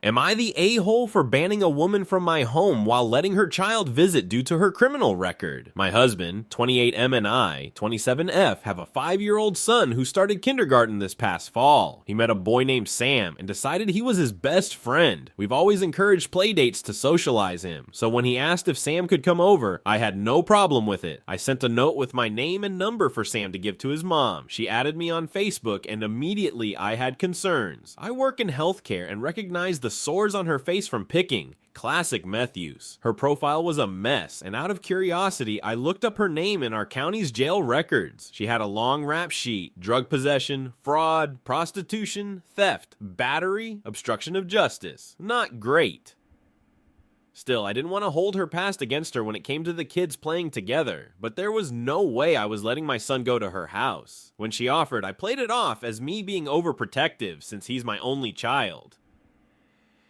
Am I the a-hole for banning a woman from my home while letting her child visit due to her criminal record? My husband, 28M, and I, 27F, have a 5-year-old son who started kindergarten this past fall. He met a boy named Sam and decided he was his best friend. We've always encouraged playdates to socialize him, so when he asked if Sam could come over, I had no problem with it. I sent a note with my name and number for Sam to give to his mom. She added me on Facebook, and immediately I had concerns. I work in healthcare and recognized the sores on her face from picking. Classic meth use. Her profile was a mess, and out of curiosity, I looked up her name in our county's jail records. She had a long rap sheet: drug possession, fraud, prostitution, theft, battery, obstruction of justice. Not great. Still, I didn't want to hold her past against her when it came to the kids playing together, but there was no way I was letting my son go to her house. When she offered, I played it off as me being overprotective since he's my only child.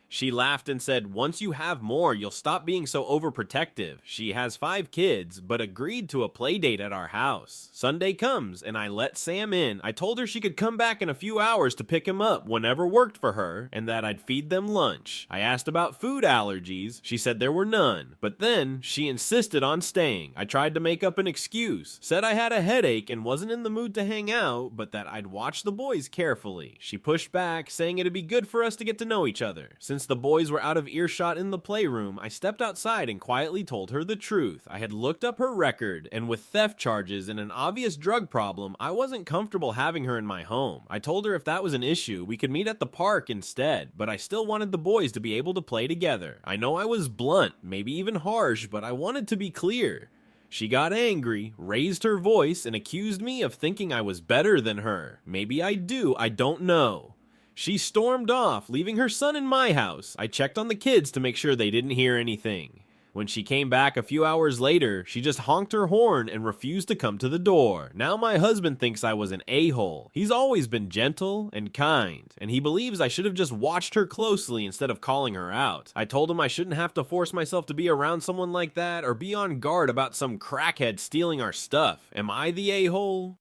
She laughed and said, "Once you have more, you'll stop being so overprotective." She has 5 kids, but agreed to a play date at our house. Sunday comes, and I let Sam in. I told her she could come back in a few hours to pick him up whenever worked for her, and that I'd feed them lunch. I asked about food allergies. She said there were none, but then she insisted on staying. I tried to make up an excuse, said I had a headache and wasn't in the mood to hang out, but that I'd watch the boys carefully. She pushed back, saying it'd be good for us to get to know each other. Since the boys were out of earshot in the playroom, I stepped outside and quietly told her the truth. I had looked up her record, and with theft charges and an obvious drug problem, I wasn't comfortable having her in my home. I told her if that was an issue, we could meet at the park instead, but I still wanted the boys to be able to play together. I know I was blunt, maybe even harsh, but I wanted to be clear. She got angry, raised her voice, and accused me of thinking I was better than her. Maybe I do, I don't know. She stormed off, leaving her son in my house. I checked on the kids to make sure they didn't hear anything. When she came back a few hours later, she just honked her horn and refused to come to the door. Now my husband thinks I was an a-hole. He's always been gentle and kind, and he believes I should have just watched her closely instead of calling her out. I told him I shouldn't have to force myself to be around someone like that or be on guard about some crackhead stealing our stuff. Am I the a-hole?